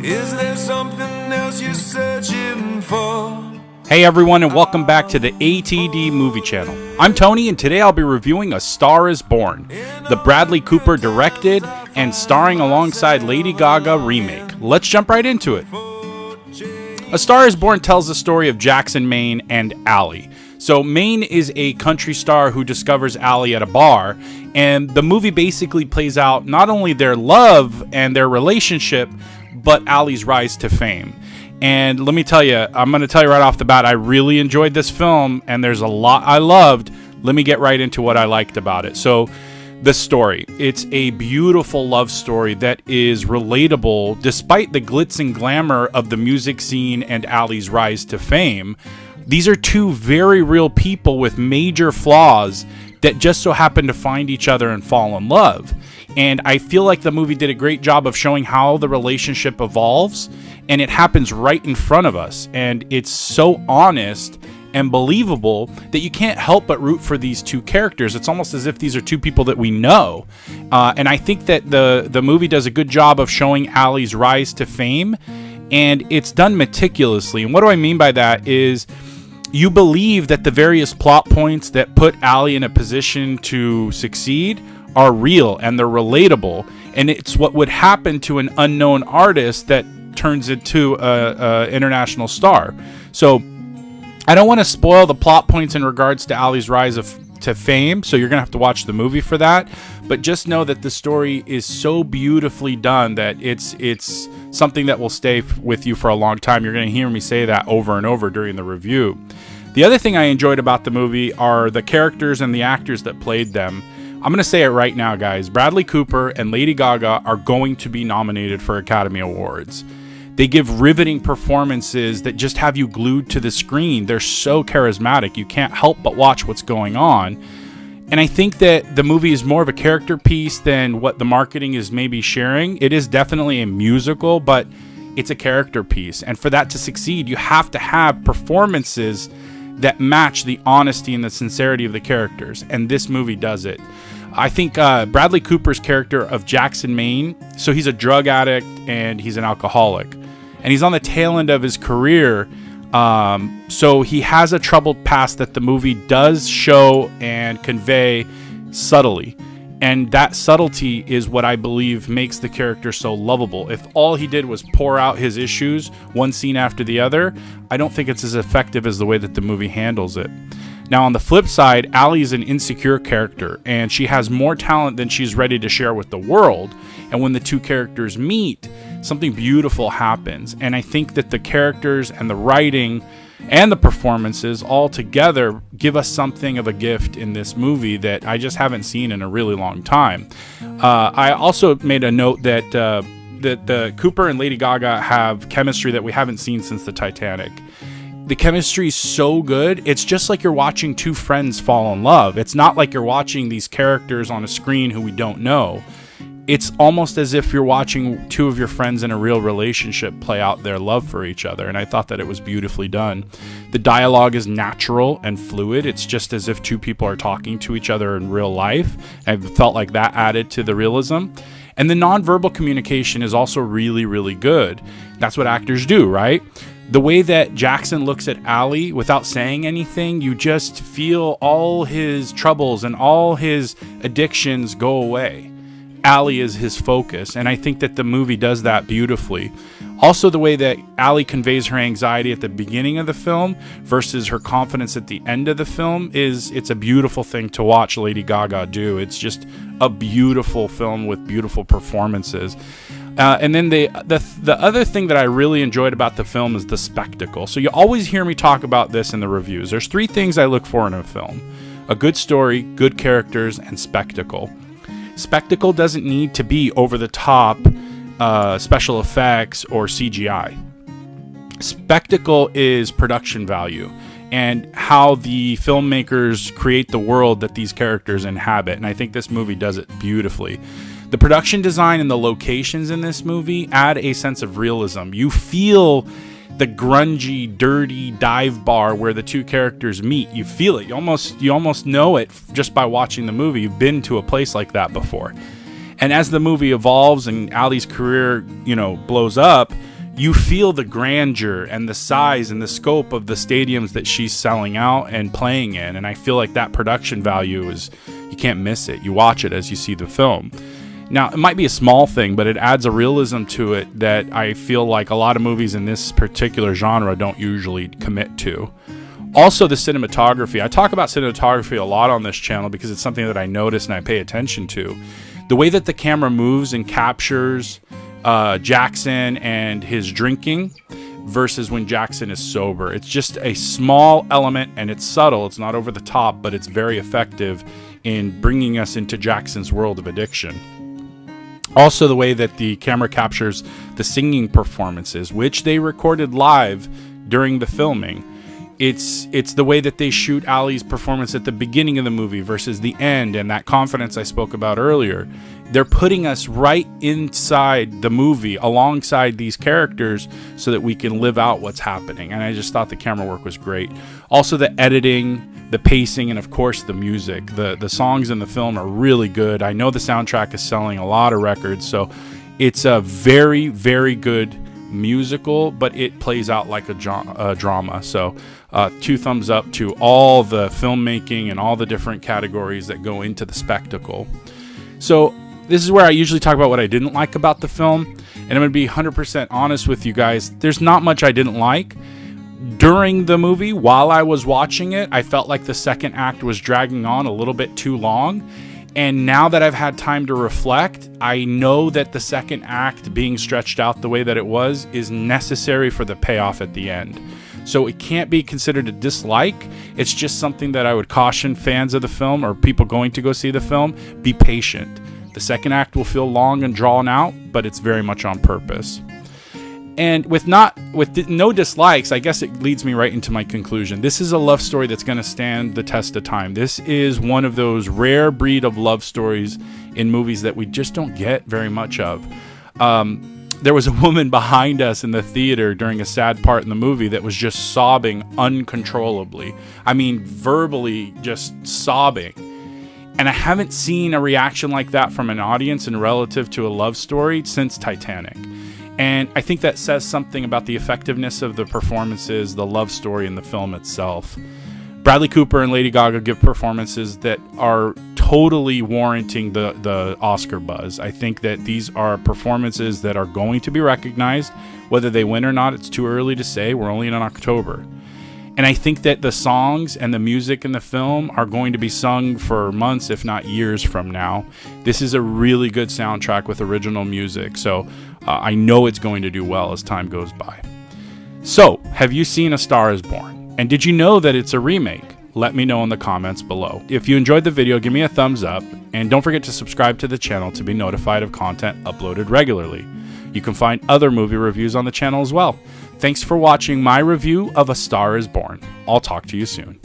Is there something else you're searching for? Hey everyone, and welcome back to the ATD Movie Channel. I'm Tony, and today I'll be reviewing A Star is Born, the Bradley Cooper directed and starring alongside Lady Gaga remake. Let's jump right into it. A Star is Born tells the story of Jackson Maine and Allie. So Maine is a country star who discovers Allie at a bar, and the movie basically plays out not only their love and their relationship, but Allie's rise to fame. And let me tell you, I'm going to tell you right off the bat, I really enjoyed this film, and there's a lot I loved. Let me get right into what I liked about it. So, the story. It's a beautiful love story that is relatable despite the glitz and glamour of the music scene and Allie's rise to fame. These are two very real people with major flaws that just so happen to find each other and fall in love. And I feel like the movie did a great job of showing how the relationship evolves, and it happens right in front of us. And it's so honest and believable that you can't help but root for these two characters. It's almost as if these are two people that we know. And I think that the movie does a good job of showing Allie's rise to fame, and it's done meticulously. And what do I mean by that is you believe that the various plot points that put Allie in a position to succeed are real and they're relatable, and it's what would happen to an unknown artist that turns into a international star. So I don't want to spoil the plot points in regards to Allie's rise to fame, so you're gonna have to watch the movie for that, but just know that the story is so beautifully done that it's something that will stay with you for a long time. You're gonna hear me say that over and over during the review. The other thing I enjoyed about the movie are the characters and the actors that played them. I'm going to say it right now, guys. Bradley Cooper and Lady Gaga are going to be nominated for Academy Awards. They give riveting performances that just have you glued to the screen. They're so charismatic. You can't help but watch what's going on. And I think that the movie is more of a character piece than what the marketing is maybe sharing. It is definitely a musical, but it's a character piece. And for that to succeed, you have to have performances that match the honesty and the sincerity of the characters, and this movie does it. I think Bradley Cooper's character of Jackson Maine, so he's a drug addict and he's an alcoholic, and he's on the tail end of his career, so he has a troubled past that the movie does show and convey subtly. And that subtlety is what I believe makes the character so lovable. If all he did was pour out his issues, one scene after the other, I don't think it's as effective as the way that the movie handles it. Now, on the flip side, Allie is an insecure character, and she has more talent than she's ready to share with the world. And when the two characters meet, something beautiful happens. And I think that the characters and the writing and the performances all together give us something of a gift in this movie that I just haven't seen in a really long time. I also made a note that the Cooper and Lady Gaga have chemistry that we haven't seen since the Titanic. The chemistry is so good. It's just like you're watching two friends fall in love. It's not like you're watching these characters on a screen who we don't know. It's almost as if you're watching two of your friends in a real relationship play out their love for each other, and I thought that it was beautifully done. The dialogue is natural and fluid. It's just as if two people are talking to each other in real life. I felt like that added to the realism. And the nonverbal communication is also really, really good. That's what actors do, right? The way that Jackson looks at Allie without saying anything, you just feel all his troubles and all his addictions go away. Allie is his focus, and I think that the movie does that beautifully. Also, the way that Allie conveys her anxiety at the beginning of the film versus her confidence at the end of the film it's a beautiful thing to watch Lady Gaga do. It's just a beautiful film with beautiful performances. And then the other thing that I really enjoyed about the film is the spectacle. So you always hear me talk about this in the reviews. There's three things I look for in a film: a good story, good characters, and spectacle. Spectacle doesn't need to be over the top special effects or CGI. Spectacle is production value and how the filmmakers create the world that these characters inhabit, and I think this movie does it beautifully. The production design and the locations in this movie add a sense of realism. You feel the grungy, dirty dive bar where the two characters meet. You feel it. You almost know it just by watching the movie. You've been to a place like that before. And as the movie evolves and Ali's career, blows up, you feel the grandeur and the size and the scope of the stadiums that she's selling out and playing in. And I feel like that production value you can't miss it. You watch it as you see the film. Now, it might be a small thing, but it adds a realism to it that I feel like a lot of movies in this particular genre don't usually commit to. Also, the cinematography. I talk about cinematography a lot on this channel because it's something that I notice and I pay attention to. The way that the camera moves and captures Jackson and his drinking versus when Jackson is sober. It's just a small element, and it's subtle. It's not over the top, but it's very effective in bringing us into Jackson's world of addiction. Also, the way that the camera captures the singing performances, which they recorded live during the filming. It's the way that they shoot Ali's performance at the beginning of the movie versus the end, and that confidence I spoke about earlier. They're putting us right inside the movie alongside these characters so that we can live out what's happening. And I just thought the camera work was great. Also, the editing, the pacing, and of course the music. The songs in the film are really good. I know the soundtrack is selling a lot of records, so it's a very, very good musical, but it plays out like a drama. So 2 thumbs up to all the filmmaking and all the different categories that go into the spectacle. So this is where I usually talk about what I didn't like about the film, and I'm going to be 100% honest with you guys. There's not much I didn't like. During the movie, while I was watching it, I felt like the second act was dragging on a little bit too long. And now that I've had time to reflect, I know that the second act being stretched out the way that it was is necessary for the payoff at the end. So it can't be considered a dislike. It's just something that I would caution fans of the film or people going to go see the film, be patient. The second act will feel long and drawn out, but it's very much on purpose. And with no dislikes, I guess it leads me right into my conclusion. This is a love story that's going to stand the test of time. This is one of those rare breed of love stories in movies that we just don't get very much of. There was a woman behind us in the theater during a sad part in the movie that was just sobbing uncontrollably. I mean, verbally just sobbing. And I haven't seen a reaction like that from an audience and relative to a love story since Titanic. And I think that says something about the effectiveness of the performances, the love story, and the film itself. Bradley Cooper and Lady Gaga give performances that are totally warranting the Oscar buzz. I think that these are performances that are going to be recognized. Whether they win or not, it's too early to say. We're only in October. And I think that the songs and the music in the film are going to be sung for months, if not years from now. This is a really good soundtrack with original music, so I know it's going to do well as time goes by. So, have you seen A Star is Born? And did you know that it's a remake? Let me know in the comments below. If you enjoyed the video, give me a thumbs up, and don't forget to subscribe to the channel to be notified of content uploaded regularly. You can find other movie reviews on the channel as well. Thanks for watching my review of A Star is Born. I'll talk to you soon.